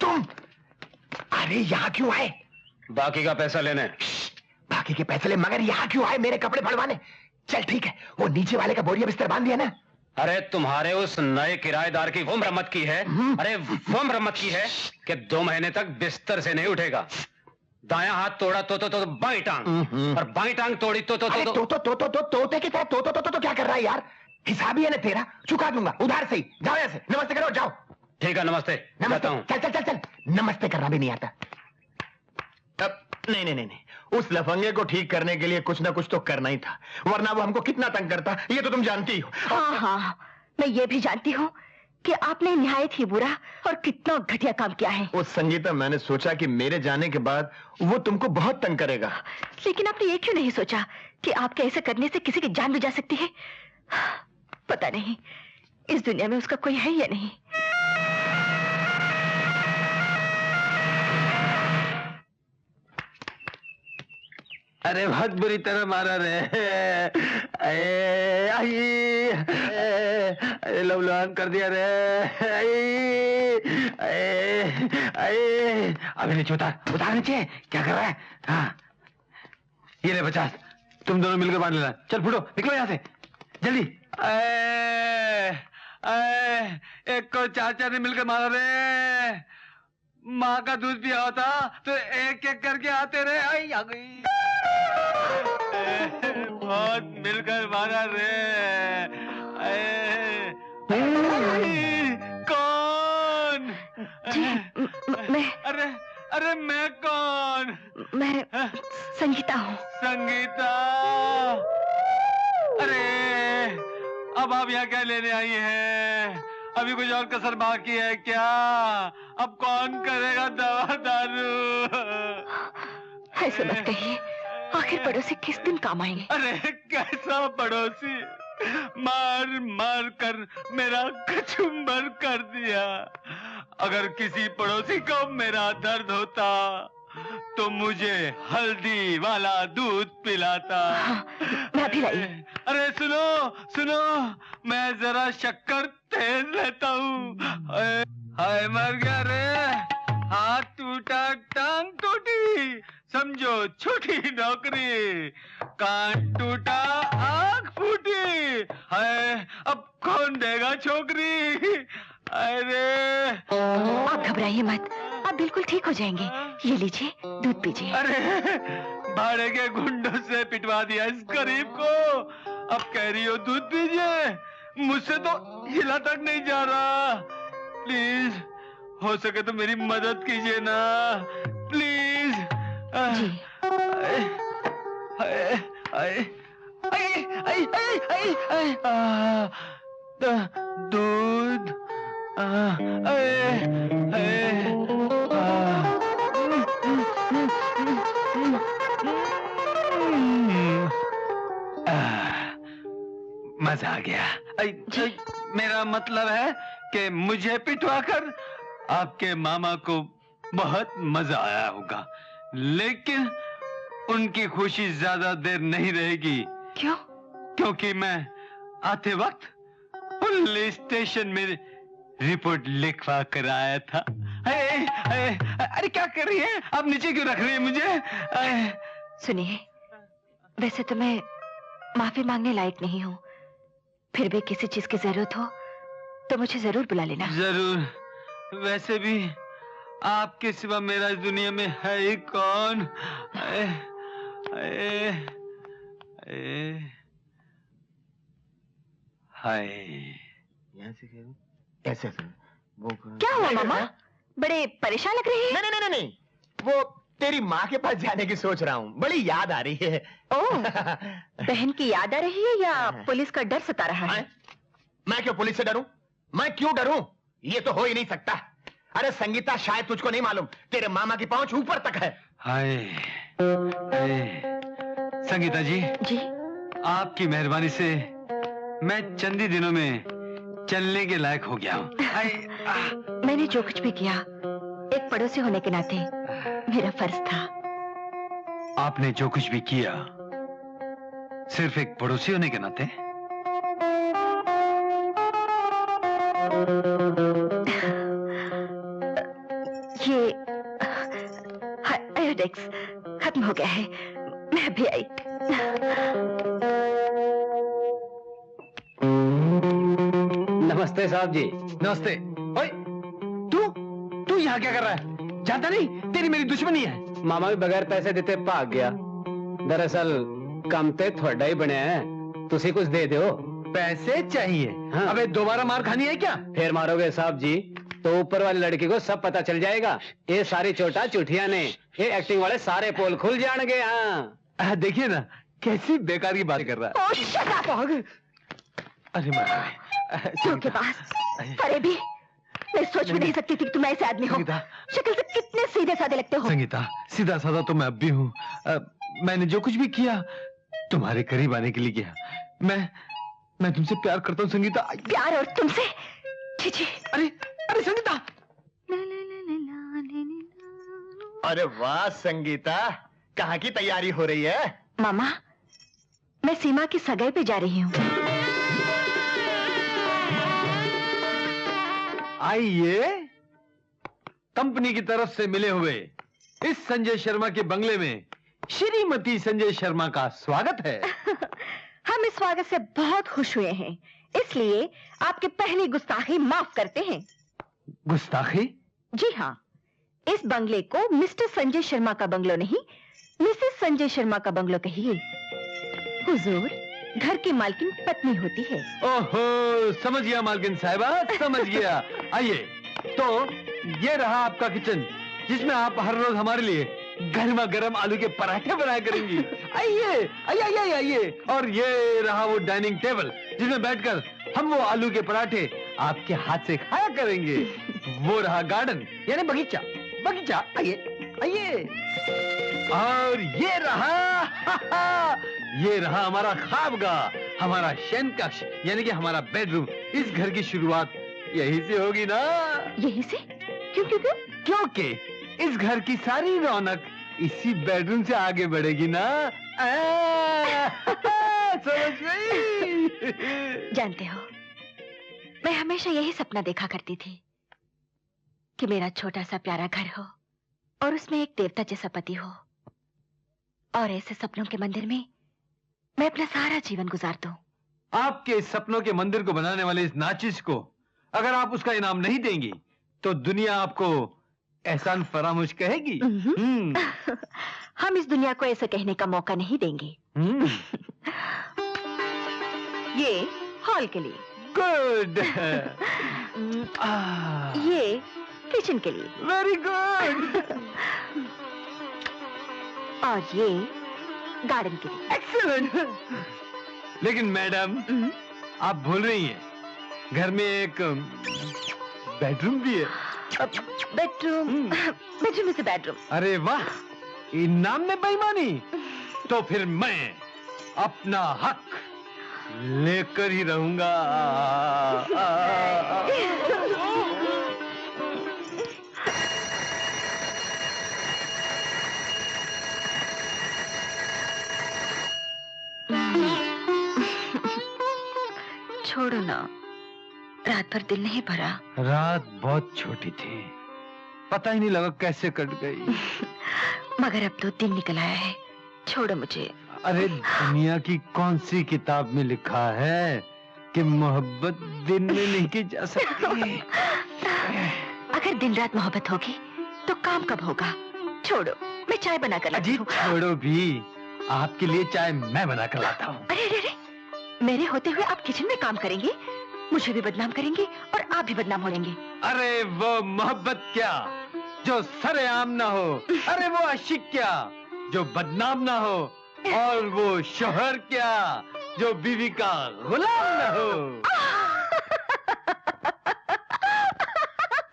तुम? अरे यहाँ क्यों आए? बाकी का पैसा लेने। बाकी के पैसे ले, मगर यहाँ क्यों आए मेरे कपड़े फड़वाने? चल ठीक है, वो नीचे वाले का बोरिया बिस्तर बांध दिया ना? अरे तुम्हारे उस नए किराएदार की वो मरम्मत की है, अरे वो मरम्मत की है कि 2 महीने तक बिस्तर से नहीं उठेगा। दायां हाथ तोड़ा तो बाईं टांग, और बाईं टांग तोड़ी तो तोते की तरह तो क्या कर रहा है यार? हिसाब ही है ना तेरा, चुका दूंगा उधार से ही। जाओ यहाँ से, नमस्ते करो, जाओ। ठीक है, नमस्ते। चल चल चल चल, नमस्ते करना भी नहीं आता। अब नहीं, उस लफंगे को ठीक करने के लिए कुछ ना कुछ तो करना ही था, वरना वो हमको कितना तंग करता, ये तो तुम जानती हो। हाँ, मैं ये भी जानती हूँ कि आपने निहायत ही बुरा और कितना घटिया काम किया है। उस संगीता, मैंने सोचा कि मेरे जाने के बाद वो तुमको बहुत तंग करेगा। लेकिन आपने ये क्यों नहीं सोचा कि आपके ऐसे करने से किसी की जान भी जा सकती है? पता नहीं इस दुनिया में उसका कोई है या नहीं। अरे बहुत बुरी तरह मारा रे। लवलान कर दिया रे। अभी नीचे उतार नीचे। क्या कर रहा है? हाँ, ये ले 50, तुम दोनों मिलकर बांध लेना। चल फुटो, निकलो यहाँ से जल्दी। एक को 4 ने मिलकर मारा रे। माँ का दूध पिया होता तो एक एक करके आते रहे। आई आ गई। बहुत मिलकर मारा रे। कौन? मैं। अरे मैं कौन? मैं संगीता हूँ। संगीता? अरे अब आप यहाँ क्या लेने आई हैं? अभी कुछ और कसर बाकी है क्या? अब कौन करेगा दवा दारू? ऐसे मत कहिए, आखिर पड़ोसी किस दिन काम आएंगे? अरे कैसा पड़ोसी? मार मार कर मेरा कचुम्बर कर दिया। अगर किसी पड़ोसी को मेरा दर्द होता तो मुझे हल्दी वाला दूध पिलाता। हाँ, मैं भी लाई। अरे सुनो, मैं जरा शक्कर तेज लेता हूँ। हाय मर गया रे। हाथ टूटा, टांग टूटी, समझो छूटी नौकरी। कान टूटा, आँख फूटी, हाय अब कौन देगा छोकरी? अरे आप घबराइए मत, आप बिल्कुल ठीक हो जाएंगे। ये लीजिए, दूध पीजिए। अरे भाड़े के गुंडों से पिटवा दिया इस गरीब को, अब कह रही हो दूध पीजिए? मुझसे तो हिला तक नहीं जा रहा। प्लीज हो सके तो मेरी मदद कीजिए ना, प्लीज। जी। दूध। मजा आ गया। मेरा मतलब है कि मुझे पिटवाकर आपके मामा को बहुत मजा आया होगा, लेकिन उनकी खुशी ज्यादा देर नहीं रहेगी। क्यों? क्योंकि मैं आते वक्त पुलिस स्टेशन में रिपोर्ट लिखवा कर आया था। अरे क्या कर रही है आप? नीचे क्यों रख रही है मुझे? सुनिए, वैसे तो मैं माफी मांगने लायक नहीं हूँ, फिर भी किसी चीज की जरूरत हो तो मुझे जरूर बुला लेना। जरूर। वैसे भी आपके सिवा मेरा इस दुनिया में है ही कौन? हाय। यहाँ से ऐसे वो क्या हुआ मामा? बड़े परेशान लग रहे हैं। नहीं, वो तेरी माँ के पास जाने की सोच रहा हूँ, बड़ी याद आ रही है। ओह, बहन की याद आ रही है या पुलिस का डर सता रहा है? मैं क्यों पुलिस से डरूं? मैं क्यों डरूं? ये तो हो ही नहीं सकता। अरे संगीता, शायद तुझको नहीं मालूम, तेरे मामा की पहुंच ऊपर तक है। हाय संगीता जी, आपकी मेहरबानी से मैं चंद ही दिनों में चलने के लायक हो गया हूँ। मैंने जो कुछ भी किया एक पड़ोसी होने के नाते मेरा फर्ज था। आपने जो कुछ भी किया सिर्फ एक पड़ोसी होने के नाते? ये आयोडेक्स खत्म हो गया है, मैं अभी आई। नमस्ते साहब जी। नमस्ते। ओए, तू यहाँ क्या कर रहा है? जानता नहीं तेरी मेरी दुश्मनी है। मामा भी बगैर पैसे देते भाग गया। दरअसल काम ते थोड़ा ही बने हैं, तुसी कुछ दे दो। पैसे चाहिए? हाँ। अबे दोबारा मार खानी है क्या? फिर मारोगे साहब जी तो ऊपर वाली लड़की को सब पता चल जाएगा। ये सारी चोटा चुठिया ने, ये एक्टिंग वाले सारे पोल खुल जाएंगे। हाँ देखिए ना कैसी बेकार की बात कर रहा है। ओह, shut up! अरे क्यों के पास अरे भी मैं सोच भी नहीं सकती थी कि तुम ऐसे आदमी हो। संगीता। शक्ल से कितने सीधे साधे लगते हो। संगीता, सीधा साधा तो मैं अब भी हूँ। मैंने जो कुछ भी किया तुम्हारे करीब आने के लिए किया। मैं तुमसे प्यार करता हूँ संगीता। प्यार और तुमसे? छी। अरे संगीता। अरे वाह संगीता, कहाँ की तैयारी हो रही है? मामा, मैं सीमा की सगाई पे जा रही हूँ। आइए, कंपनी की तरफ से मिले हुए इस संजय शर्मा के बंगले में श्रीमती संजय शर्मा का स्वागत है। हम इस स्वागत से बहुत खुश हुए हैं, इसलिए आपकी पहली गुस्ताखी माफ करते हैं। गुस्ताखी? जी हाँ, इस बंगले को मिस्टर संजय शर्मा का बंगलो नहीं, मिसेस संजय शर्मा का बंगलो कहिए। हुजूर, घर की मालकिन पत्नी होती है। ओहो, समझ गया मालकिन साहिबा, समझ गया। आइए, तो ये रहा आपका किचन, जिसमें आप हर रोज हमारे लिए गर्मा गर्म आलू के पराठे बनाया करेंगी। आइए आइए आइए। और ये रहा वो डाइनिंग टेबल, जिसमें बैठकर हम वो आलू के पराठे आपके हाथ से खाया करेंगे। वो रहा गार्डन, यानी बगीचा। आइए आइए। और ये रहा हमारा ख्वाबगाह, हमारा शयन कक्ष, यानी कि हमारा बेडरूम। इस घर की शुरुआत यही से होगी ना? यही से? क्यों? क्योंकि इस घर की सारी रौनक इसी बेडरूम से आगे बढ़ेगी ना। समझ गई? जानते हो, मैं हमेशा यही सपना देखा करती थी कि मेरा छोटा सा प्यारा घर हो और उसमें एक देवता जैसा पति हो, और ऐसे सपनों के मंदिर में मैं अपना सारा जीवन गुजार दूं। आपके इस सपनों के मंदिर को बनाने वाले इस नाचिस को अगर आप उसका इनाम नहीं देंगी तो दुनिया आपको एहसान फरामोश कहेगी। हम इस दुनिया को ऐसे कहने का मौका नहीं देंगे। ये हॉल के लिए। गुड। ये किचन के लिए। Very good. और ये गार्डन के लिए। एक्सीलेंट। लेकिन मैडम, आप भूल रही हैं, घर में एक बेडरूम भी है। Bedroom is a bedroom. अरे वाह, इनाम में बेईमानी। तो फिर मैं अपना हक लेकर ही रहूंगा। छोड़ो ना, रात भर दिल नहीं भरा। रात बहुत छोटी थी, पता ही नहीं लगा कैसे कट गई। मगर अब तो दिन निकल आया है, छोड़ो मुझे। अरे दुनिया की कौन सी किताब में लिखा है कि मोहब्बत दिन में नहीं की जा सकती? अगर दिन रात मोहब्बत होगी तो काम कब होगा? छोड़ो, मैं चाय बना कर लाती हूँ। छोड़ो भी, आपके लिए चाय मैं बना कर लाता हूँ। अरे, मेरे होते हुए आप किचन में काम करेंगे, मुझे भी बदनाम करेंगे और आप भी बदनाम हो जाएंगे। अरे वो मोहब्बत क्या जो सरेआम ना हो, अरे वो आशिक क्या जो बदनाम ना हो, और वो शोहर क्या जो बीवी का गुलाम ना हो।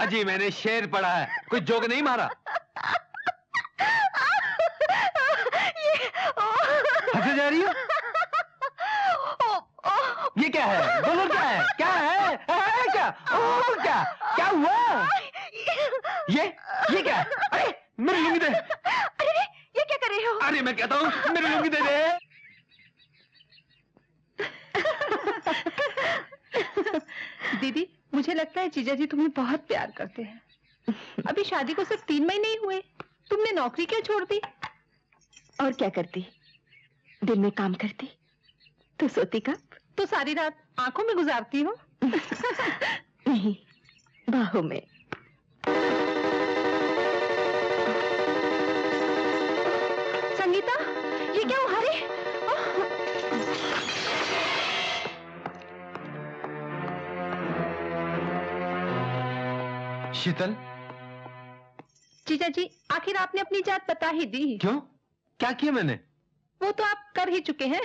अजी, मैंने शेर पढ़ा है, कोई जोक नहीं मारा। हंसे जा रही हो? ये क्या है? बोलो क्या है? क्या है? क्या? क्या हुआ? ये क्या है? अरे मेरी लुंगी दे। अरे ये क्या कर रहे हो? अरे मैं कहता हूँ मेरी लुंगी दे दे। दीदी, मुझे लगता है जीजा जी तुम्हें बहुत प्यार करते हैं। अभी शादी को सिर्फ 3 महीने ही हुए, तुमने नौकरी क्यों छोड़ दी? और क्या करती? दिन में काम करती तो सोती कब? तो सारी रात आंखों में गुजारती हो? नहीं, बाहों में। संगीता, ये क्या हुआ रे? शीतल, जीजा जी, आखिर आपने अपनी जात बता ही दी। क्यों? क्या किया मैंने? वो तो आप कर ही चुके हैं।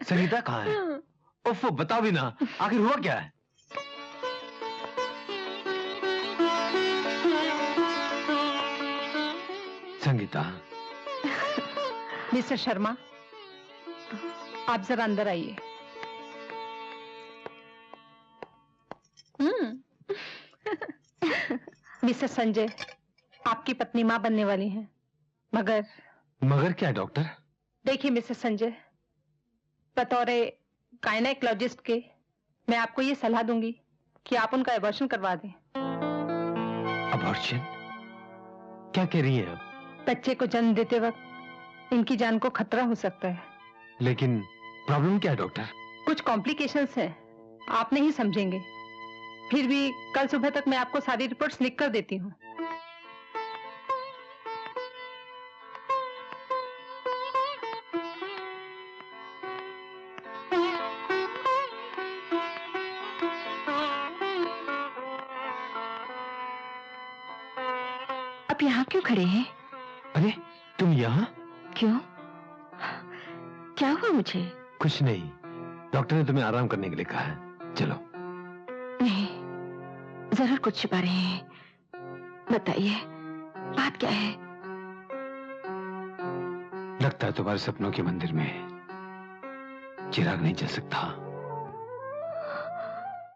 संगीता कहाँ है? उफ, बता भी ना, आखिर हुआ क्या है? संगीता। मिस्टर शर्मा, आप जरा अंदर आइए। मिस्टर संजय, आपकी पत्नी मां बनने वाली हैं, मगर क्या डॉक्टर? देखिए मिस्टर संजय, बतौर गायनेकोलॉजिस्ट के मैं आपको ये सलाह दूंगी कि आप उनका एबॉर्शन करवा दें। अबॉर्शन? क्या कह रही हैं आप? बच्चे को जन्म देते वक्त इनकी जान को खतरा हो सकता है। लेकिन प्रॉब्लम क्या है डॉक्टर? कुछ कॉम्प्लिकेशंस हैं, आप नहीं समझेंगे। फिर भी कल सुबह तक मैं आपको सारी रिपोर्ट्स लिख कर देती हूँ। आप यहाँ क्यों खड़े हैं? अरे तुम यहाँ? क्यों? क्या हुआ मुझे? कुछ नहीं, डॉक्टर ने तुम्हें आराम करने के लिए कहा है। चलो। नहीं, जरूर कुछ छिपा रहे हैं। बताइए, बात क्या है? लगता है तुम्हारे सपनों के मंदिर में चिराग नहीं जल सकता।